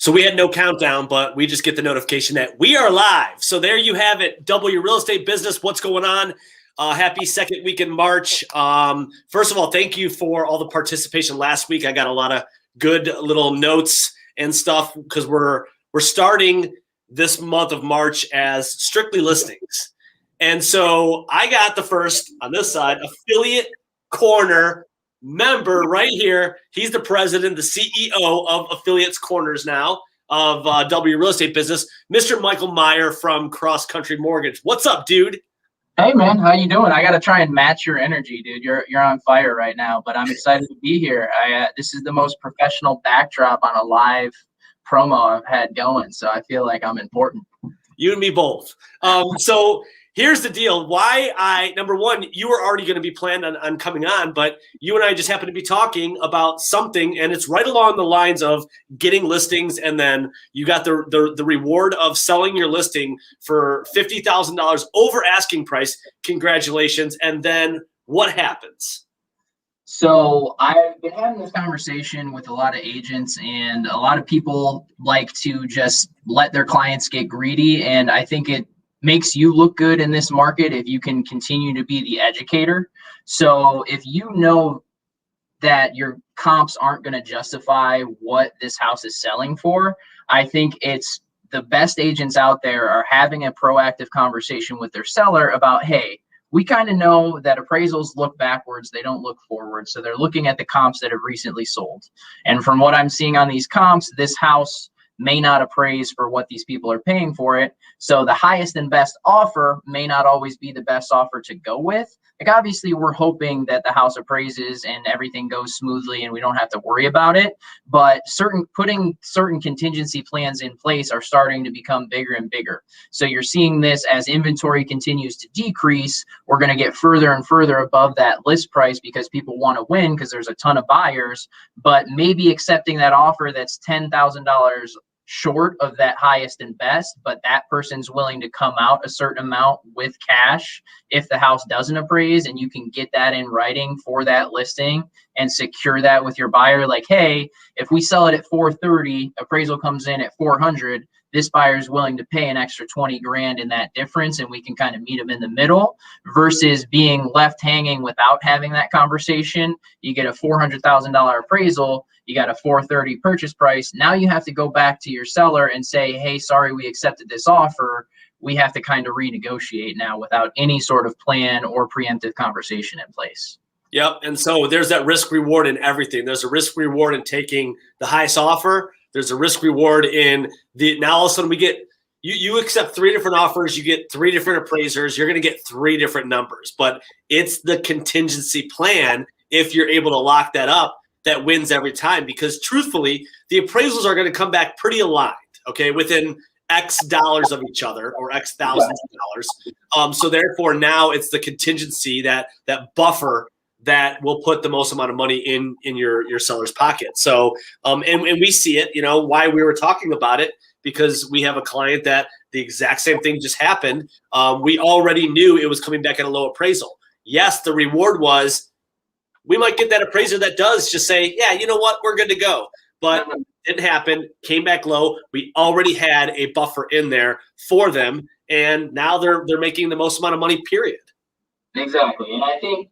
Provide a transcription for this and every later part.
So we had no countdown, but we just get the notification that we are live. So there you have it. Double your real estate business. What's going on? Happy second week in March. First of all, thank you for all the participation last week. I got a lot of good little notes and stuff because we're starting this month of March as strictly listings. And so I got the first on this side affiliate corner member right here. He's the president, the CEO of Affiliates Corners now of W Real Estate Business, Mr. Michael Meyer from Cross Country Mortgage. What's up, dude? Hey man, how you doing? I got to try and match your energy, dude. You're on fire right now, but I'm excited to be here. This is the most professional backdrop on a live promo I've had going, so I feel like I'm important. You and me both. So here's the deal. Number one, you were already going to be planned on coming on, but you and I just happened to be talking about something, and it's right along the lines of getting listings, and then you got the reward of selling your listing for $50,000 over asking price. Congratulations. And then what happens? So I've been having this conversation with a lot of agents, and a lot of people like to just let their clients get greedy, and I think it makes you look good in this market if you can continue to be the educator. So if you know that your comps aren't going to justify what this house is selling for, I think it's the best agents out there are having a proactive conversation with their seller about, hey, we kind of know that appraisals look backwards, they don't look forward. So they're looking at the comps that have recently sold. And from what I'm seeing on these comps, this house may not appraise for what these people are paying for it. So the highest and best offer may not always be the best offer to go with. Like, obviously we're hoping that the house appraises and everything goes smoothly and we don't have to worry about it. But putting certain contingency plans in place are starting to become bigger and bigger. So you're seeing this as inventory continues to decrease. We're going to get further and further above that list price because people want to win because there's a ton of buyers, but maybe accepting that offer that's $10,000 short of that highest and best, but that person's willing to come out a certain amount with cash if the house doesn't appraise, and you can get that in writing for that listing and secure that with your buyer. Like, hey, if we sell it at 430, appraisal comes in at 400, this buyer is willing to pay an extra 20 grand in that difference, and we can kind of meet them in the middle, versus being left hanging without having that conversation. You get a $400,000 appraisal, you got a 430 purchase price. Now you have to go back to your seller and say, hey, sorry, we accepted this offer. We have to kind of renegotiate now without any sort of plan or preemptive conversation in place. Yep. And so there's that risk reward in everything. There's a risk reward in taking the highest offer. There's a risk reward in now all of a sudden we get, you accept 3 different offers, you get 3 different appraisers, you're going to get 3 different numbers, but it's the contingency plan. If you're able to lock that up, that wins every time, because truthfully, the appraisals are going to come back pretty aligned, okay, within X dollars of each other or X thousands of dollars. So therefore now it's the contingency, that buffer that will put the most amount of money in your seller's pocket. So, and we see it, why we were talking about it, because we have a client that the exact same thing just happened. We already knew it was coming back at a low appraisal. Yes, the reward was, we might get that appraiser that does just say, yeah, you know what, we're good to go. But it didn't happen, came back low. We already had a buffer in there for them, and now they're making the most amount of money, period. Exactly. And I think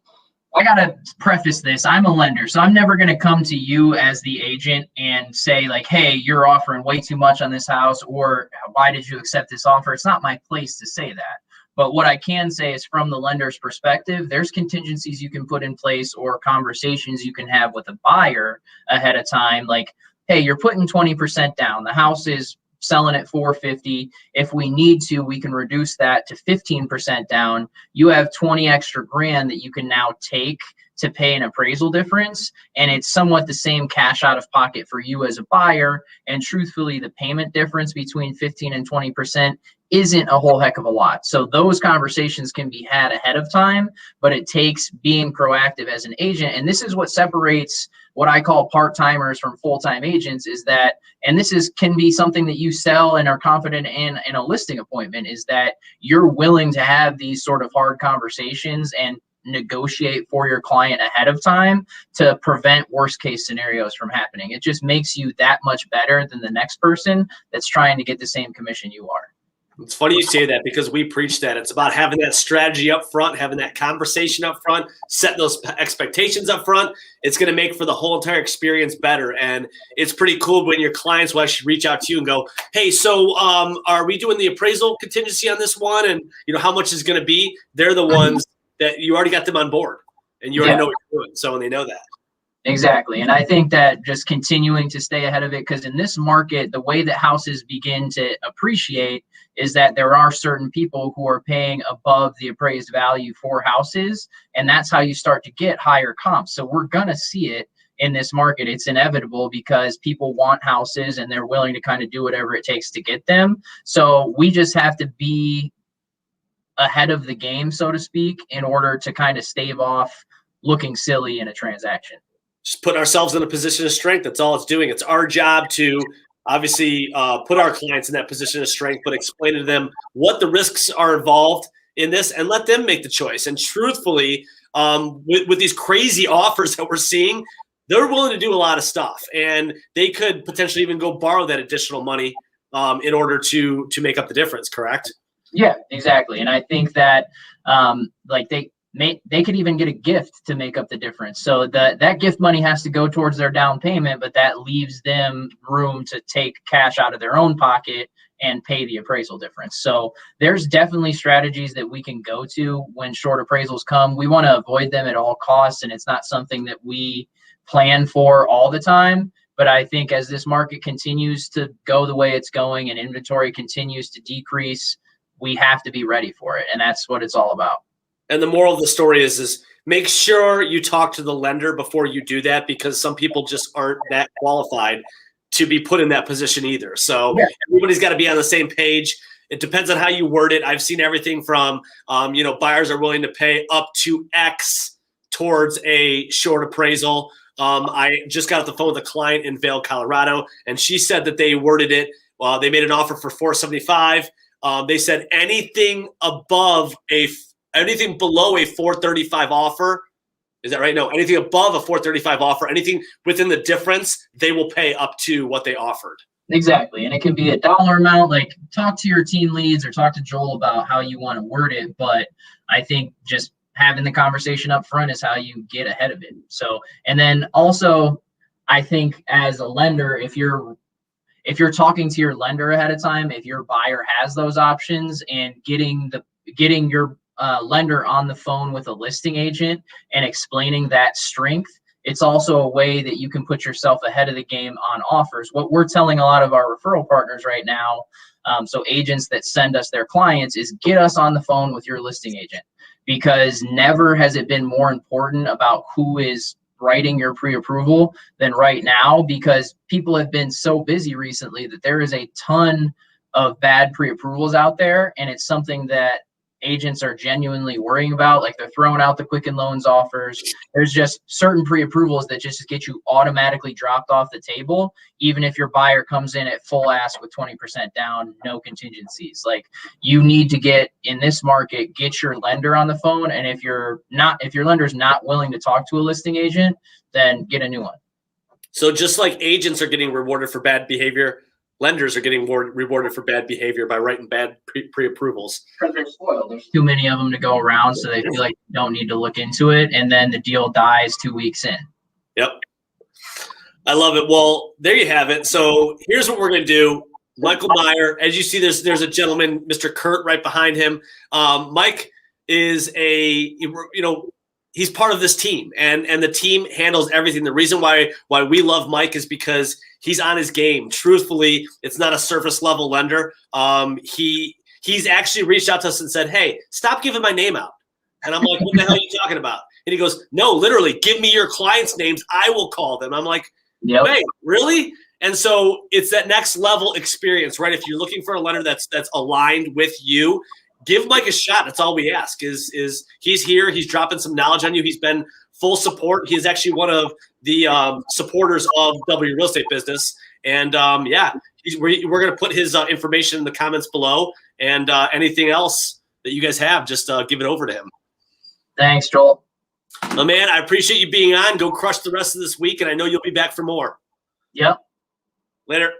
I got to preface this. I'm a lender, so I'm never going to come to you as the agent and say like, hey, you're offering way too much on this house, or why did you accept this offer? It's not my place to say that. But what I can say is, from the lender's perspective, there's contingencies you can put in place or conversations you can have with a buyer ahead of time. Like, hey, you're putting 20% down. The house is selling at 450. If we need to, we can reduce that to 15% down. You have 20 extra grand that you can now take to pay an appraisal difference, and it's somewhat the same cash out of pocket for you as a buyer. And truthfully, the payment difference between 15 and 20% isn't a whole heck of a lot. So those conversations can be had ahead of time, but it takes being proactive as an agent. And this is what separates what I call part-timers from full-time agents, is that, and this can be something that you sell and are confident in a listing appointment, is that you're willing to have these sort of hard conversations and negotiate for your client ahead of time to prevent worst case scenarios from happening. It just makes you that much better than the next person that's trying to get the same commission you are. It's funny you say that because we preach that. It's about having that strategy up front, having that conversation up front, setting those expectations up front. It's going to make for the whole entire experience better. And it's pretty cool when your clients will actually reach out to you and go, hey, so are we doing the appraisal contingency on this one? And, how much is going to be? They're the ones that you already got them on board and you already know what you're doing. So when they know that. Exactly. And I think that just continuing to stay ahead of it, because in this market, the way that houses begin to appreciate is that there are certain people who are paying above the appraised value for houses. And that's how you start to get higher comps. So we're going to see it in this market. It's inevitable because people want houses and they're willing to kind of do whatever it takes to get them. So we just have to be ahead of the game, so to speak, in order to kind of stave off looking silly in a transaction. Just put ourselves in a position of strength. That's all it's doing. It's our job to obviously put our clients in that position of strength, but explain to them what the risks are involved in this and let them make the choice. And truthfully, with these crazy offers that we're seeing, they're willing to do a lot of stuff, and they could potentially even go borrow that additional money in order to make up the difference. Correct? Yeah, exactly. And I think that they could even get a gift to make up the difference. So that gift money has to go towards their down payment, but that leaves them room to take cash out of their own pocket and pay the appraisal difference. So there's definitely strategies that we can go to when short appraisals come. We want to avoid them at all costs, and it's not something that we plan for all the time. But I think as this market continues to go the way it's going and inventory continues to decrease, we have to be ready for it. And that's what it's all about. And the moral of the story is make sure you talk to the lender before you do that, because some people just aren't that qualified to be put in that position either. So everybody's got to be on the same page. It depends on how you word it. I've seen everything from, buyers are willing to pay up to X towards a short appraisal. I just got off the phone with a client in Vail, Colorado, and she said that they worded it. They made an offer for $475. They said anything below a 435 offer, is that right? No, anything above a 435 offer, anything within the difference, they will pay up to what they offered. Exactly. And it can be a dollar amount. Like, talk to your team leads or talk to Joel about how you want to word it. But I think just having the conversation up front is how you get ahead of it. So, and then also, I think as a lender, if you're talking to your lender ahead of time, if your buyer has those options, and getting your lender on the phone with a listing agent and explaining that strength, it's also a way that you can put yourself ahead of the game on offers. What we're telling a lot of our referral partners right now, so agents that send us their clients, is get us on the phone with your listing agent, because never has it been more important about who is writing your pre-approval than right now, because people have been so busy recently that there is a ton of bad pre-approvals out there, and it's something that agents are genuinely worrying about. Like, they're throwing out the Quicken Loans offers. There's just certain pre-approvals that just get you automatically dropped off the table, even if your buyer comes in at full ask with 20% down, no contingencies. Like, you need to get in this market, get your lender on the phone. And if your lender's not willing to talk to a listing agent, then get a new one. So just like agents are getting rewarded for bad behavior, lenders are getting rewarded for bad behavior by writing bad pre-approvals. Because they're spoiled. There's too many of them to go around, so they feel like they don't need to look into it, and then the deal dies 2 weeks in. Yep. I love it. Well, there you have it. So here's what we're going to do. Michael Meyer, as you see, there's a gentleman, Mr. Kurt, right behind him. Mike is he's part of this team, and the team handles everything. The reason why we love Mike is because he's on his game. Truthfully, it's not a surface level lender. He's actually reached out to us and said, hey, stop giving my name out. And I'm like, what the hell are you talking about? And he goes, no, literally, give me your clients' names. I will call them. I'm like, wait, really? And so it's that next level experience, right? If you're looking for a lender that's aligned with you, give Mike a shot. That's all we ask. Is he's here. He's dropping some knowledge on you. He's been full support. He is actually one of the supporters of W Real Estate Business. And we're going to put his information in the comments below. And anything else that you guys have, just give it over to him. Thanks, Joel. Well, man, I appreciate you being on. Go crush the rest of this week, and I know you'll be back for more. Yep. Later.